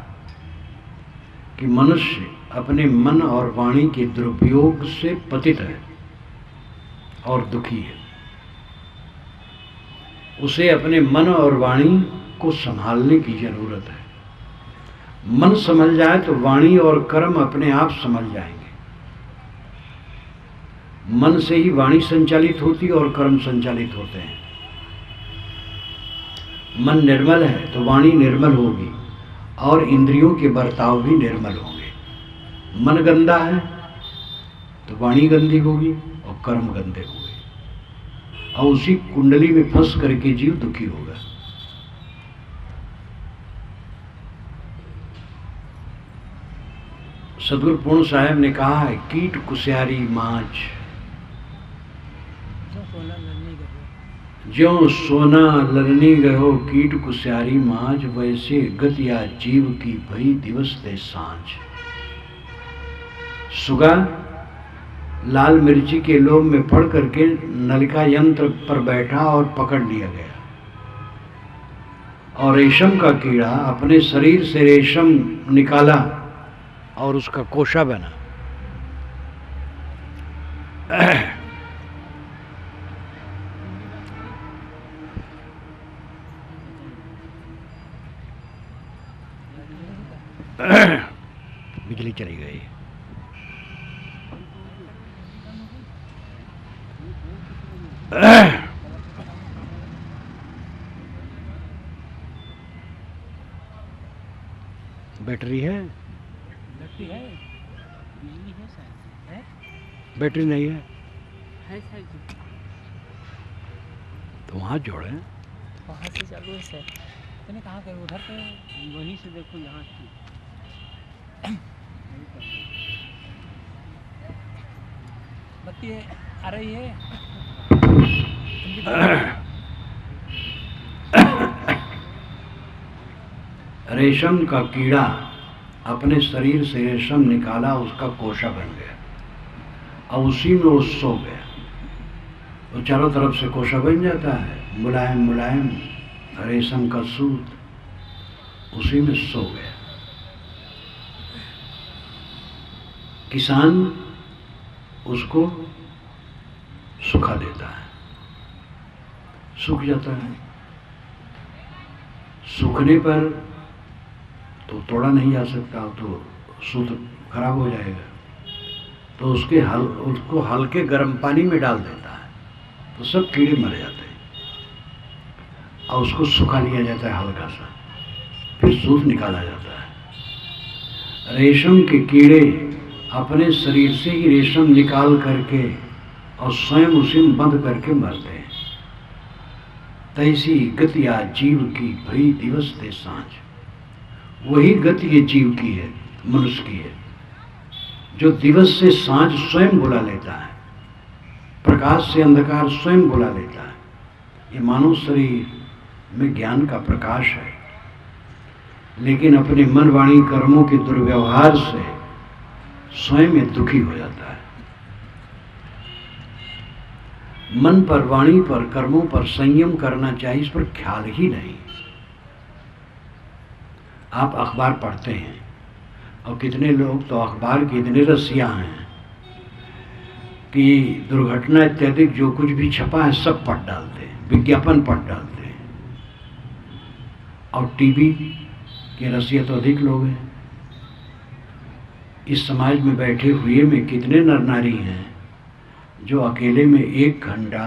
कि मनुष्य अपने मन और वाणी के दुरुपयोग से पतित है और दुखी है। उसे अपने मन और वाणी को संभालने की जरूरत है। मन संभल जाए तो वाणी और कर्म अपने आप संभल जाएंगे। मन से ही वाणी संचालित होती और कर्म संचालित होते हैं। मन निर्मल है तो वाणी निर्मल होगी और इंद्रियों के बर्ताव भी निर्मल होंगे। मन गंदा है तो वाणी गंदी होगी और कर्म गंदे होंगे और उसी कुंडली में फंस करके जीव दुखी होगा। सदगुरु पूर्ण साहब ने कहा है, कीट कुस्यारी माछ ज्यों सोना ललनी गयो, कीट कुस्यारी माछ वैसे गतिया जीव की भई दिवस दे सांझ। सुगा लाल मिर्ची के लोभ में पड़ करके नलिका यंत्र पर बैठा और पकड़ लिया गया और रेशम का कीड़ा अपने शरीर से रेशम निकाला और उसका कोशा बना। बिजली चली गई। बैटरी है? बैटरी है, बिजली है शायद। है? बैटरी नहीं है? है शायद। तो वहाँ जोड़े। वहाँ से चालू है सर। मैंने कहाँ करूँ? उधर पे वहीं से देखो यहाँ से। बत्ती आ रही है। रेशम का कीड़ा अपने शरीर से रेशम निकाला, उसका कोशा बन गया और उसी में वो सो गया। तो चारों तरफ से कोशा बन जाता है, मुलायम मुलायम रेशम का सूत, उसी में सो गया। किसान उसको सुखा देता है, सूख जाता है। सूखने पर तो तोड़ा नहीं जा सकता, तो सूत खराब हो जाएगा। तो उसको हल्के गर्म पानी में डाल देता है तो सब कीड़े मर जाते हैं। और उसको सुखा लिया जाता है हल्का सा, फिर सूत निकाला जाता है। रेशम के कीड़े अपने शरीर से ही रेशम निकाल करके और स्वयं उसी में बंद करके मरते हैं। तैसी गति आज जीव की भई दिवस दे सांझ। वही गति ये जीव की है, मनुष्य की है, जो दिवस से सांझ स्वयं बुला लेता है, प्रकाश से अंधकार स्वयं बुला लेता है। ये मानव शरीर में ज्ञान का प्रकाश है, लेकिन अपने मन वाणी कर्मों के दुर्व्यवहार से स्वयं ये दुखी हो जाता है। मन पर, वाणी पर, कर्मों पर संयम करना चाहिए, इस पर ख्याल ही नहीं। आप अखबार पढ़ते हैं और कितने लोग तो अखबार के इतने रसिया हैं कि दुर्घटना इत्यादि जो कुछ भी छपा है सब पढ़ डालते हैं, विज्ञापन पढ़ डालते हैं। और टीवी के रसिया तो अधिक लोग हैं। इस समाज में बैठे हुए में कितने नर नारी हैं जो अकेले में 1 घंटा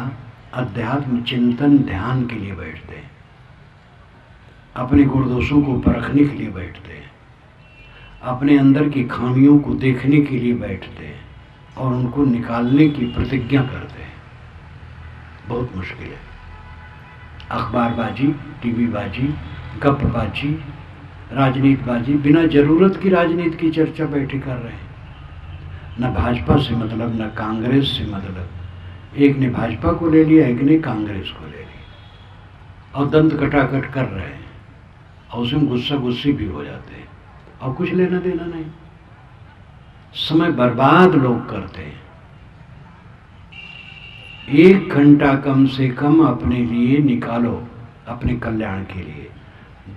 अध्यात्म चिंतन ध्यान के लिए बैठते हैं, अपने गुण दोषों को परखने के लिए बैठते हैं, अपने अंदर की खामियों को देखने के लिए बैठते हैं और उनको निकालने की प्रतिज्ञा करते हैं। बहुत मुश्किल है। अखबारबाजी, टीवीबाजी, गप्पबाजी, राजनीतिबाजी, बिना जरूरत की राजनीति की चर्चा बैठे कर रहे हैं। न भाजपा से मतलब, न कांग्रेस से मतलब। एक ने भाजपा को ले लिया, एक ने कांग्रेस को ले लिया और दंत कटाकट कर रहे हैं और उसमें गुस्सा गुस्सी भी हो जाते हैं और कुछ लेना देना नहीं। समय बर्बाद लोग करते हैं। 1 घंटा कम से कम अपने लिए निकालो, अपने कल्याण के लिए।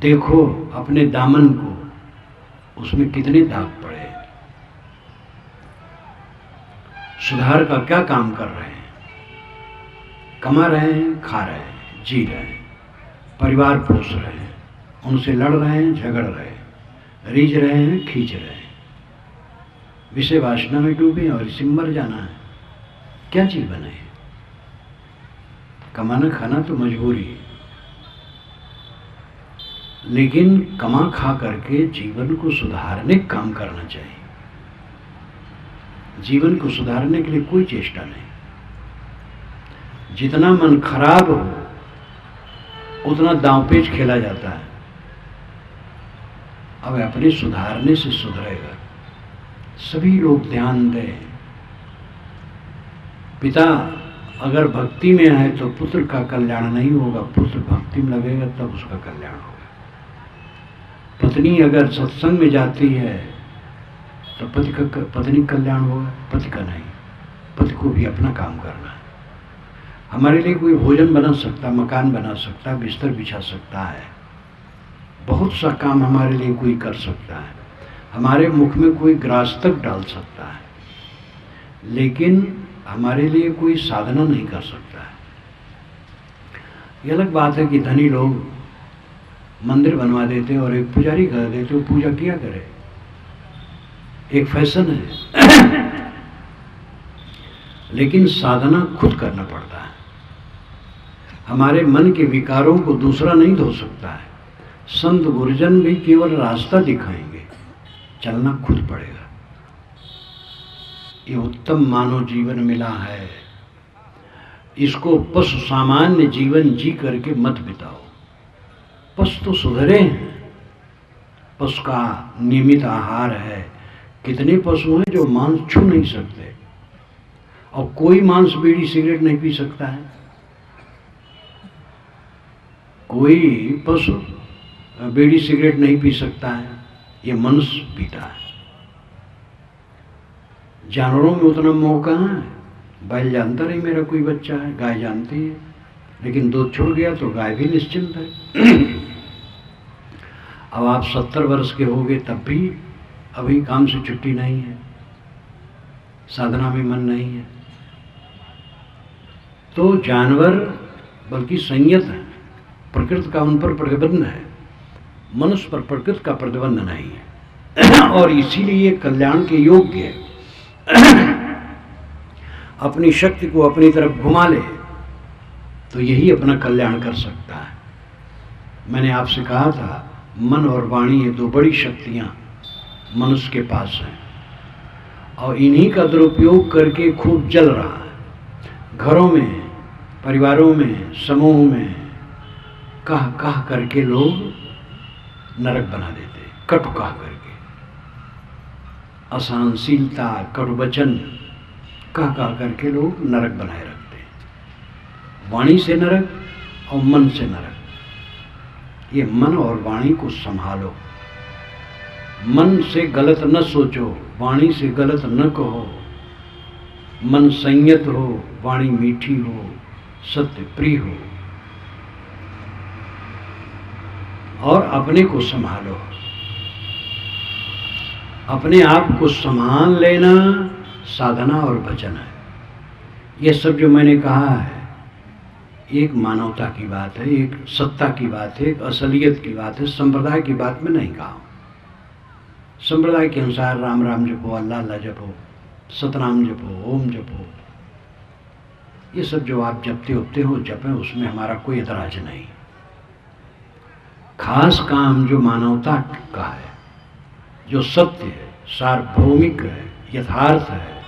देखो अपने दामन को, उसमें कितने दाग पड़े। सुधार का क्या काम कर रहे हैं? कमा रहे हैं, खा रहे हैं, जी रहे हैं, परिवार पोस रहे हैं, उनसे लड़ रहे हैं, झगड़ रहे हैं, रीझ रहे हैं, खींच रहे हैं, विषय वासना में डूबे और इसी में मर जाना है। क्या जीवन है? कमाना खाना तो मजबूरी है, लेकिन कमा खा करके जीवन को सुधारने का काम करना चाहिए। जीवन को सुधारने के लिए कोई चेष्टा नहीं। जितना मन खराब हो उतना दांवपेच खेला जाता है। अब अपने सुधारने से सुधरेगा। सभी लोग ध्यान दें। पिता अगर भक्ति में है तो पुत्र का कल्याण नहीं होगा, पुत्र भक्ति में लगेगा तब उसका कल्याण होगा। पत्नी अगर सत्संग में जाती है तो पत्नी कल्याण होगा, पति का नहीं। पति को भी अपना काम करना है। हमारे लिए कोई भोजन बना सकता, मकान बना सकता, बिस्तर बिछा सकता है, बहुत सा काम हमारे लिए कोई कर सकता है। हमारे मुख में कोई ग्रास तक डाल सकता है, लेकिन हमारे लिए कोई साधना नहीं कर सकता है। ये अलग बात है कि धनी लोग मंदिर बनवा देते हैं और एक पुजारी कर देते, वो पूजा किया करे, एक फैशन है। लेकिन साधना खुद करना पड़ता है। हमारे मन के विकारों को दूसरा नहीं धो सकता है। संत गुरुजन भी केवल रास्ता दिखाएंगे, चलना खुद पड़ेगा। ये उत्तम मानव जीवन मिला है, इसको पशु सामान्य जीवन जी करके मत बिताओ। पशु तो सुधरे हैं, पशु का नियमित आहार है। कितने पशु हैं जो मांस छू नहीं सकते, और कोई मांस बीड़ी सिगरेट नहीं पी सकता है। कोई पशु बीड़ी सिगरेट नहीं पी सकता है, ये मनुष्य पीता है। जानवरों में उतना मोह कहाँ है? बैल जानता नहीं मेरा कोई बच्चा है, गाय जानती है, लेकिन दूध छोड़ गया तो गाय भी निश्चिंत है। अब आप 70 वर्ष के हो गए तब भी अभी काम से छुट्टी नहीं है, साधना में मन नहीं है। तो जानवर बल्कि संयत है, प्रकृति का उन पर प्रतिबंध है, मनुष्य पर प्रकृति का प्रतिबंध नहीं है। और इसीलिए कल्याण के योग्य है। अपनी शक्ति को अपनी तरफ घुमा ले तो यही अपना कल्याण कर सकता है। मैंने आपसे कहा था मन और वाणी ये दो बड़ी शक्तियां मनुष्य के पास हैं और इन्हीं का दुरुपयोग करके खूब जल रहा है। घरों में, परिवारों में, समूह में कह कह करके लोग नरक बना देते, कटु कह करके, असहनशीलता, कटुवचन कह कह करके लोग नरक बनाए रखते हैं। वाणी से नरक और मन से नरक। ये मन और वाणी को संभालो। मन से गलत न सोचो, वाणी से गलत न कहो। मन संयत हो, वाणी मीठी हो, सत्य प्रिय हो। और अपने को संभालो। अपने आप को संभाल लेना साधना और भजन है। ये सब जो मैंने कहा है एक मानवता की बात है, एक सत्ता की बात है, एक असलियत की बात है, संप्रदाय की बात में नहीं कहा। संप्रदाय के अनुसार राम राम जपो, अल्लाह अल्लाह जपो, सतनाम जपो, ओम जपो, ये सब जो आप जपते उपते हो जपें, उसमें हमारा कोई एतराज नहीं। खास काम जो मानवता का है, जो सत्य है, सार्वभौमिक है, यथार्थ है,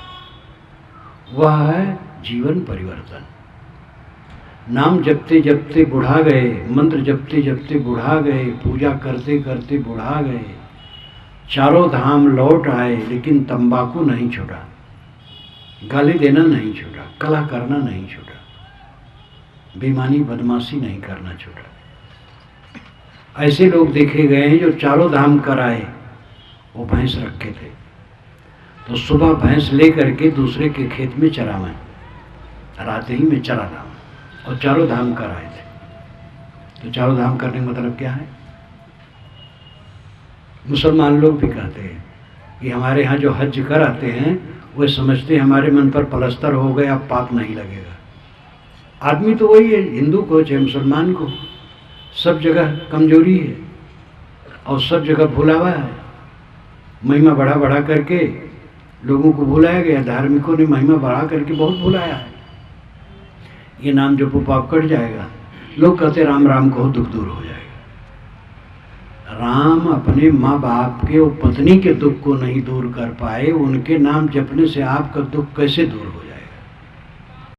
वह है जीवन परिवर्तन। नाम जपते जपते बुढ़ा गए, मंत्र जपते जपते बुढ़ा गए, पूजा करते करते बुढ़ा गए, चारों धाम लौट आए, लेकिन तंबाकू नहीं छूटा, गाली देना नहीं छूटा, कला करना नहीं छूटा, बेईमानी बदमाशी नहीं करना छूटा। ऐसे लोग देखे गए हैं जो चारों धाम कराए, वो भैंस रखे थे तो सुबह भैंस ले करके दूसरे के खेत में चरावें, राते ही में चरा लाऊं, और चारों धाम कराए थे। तो चारों धाम करने का मतलब क्या है? मुसलमान लोग भी कहते हैं कि हमारे यहाँ जो हज कर आते हैं वे समझते हैं हमारे मन पर पलस्तर हो गया, अब पाप नहीं लगेगा। आदमी तो वही है, हिंदू को चाहे मुसलमान को, सब जगह कमजोरी है और सब जगह भुलावा है। महिमा बढ़ा बढ़ा करके लोगों को भुलाया गया, धार्मिकों ने महिमा बढ़ा करके बहुत भुलाया है। ये नाम जपो पाप कट जाएगा। लोग कहते राम राम कहो दुख दूर हो जाएगा। राम अपने माँ बाप के और पत्नी के दुख को नहीं दूर कर पाए, उनके नाम जपने से आपका दुख कैसे दूर हो जाए?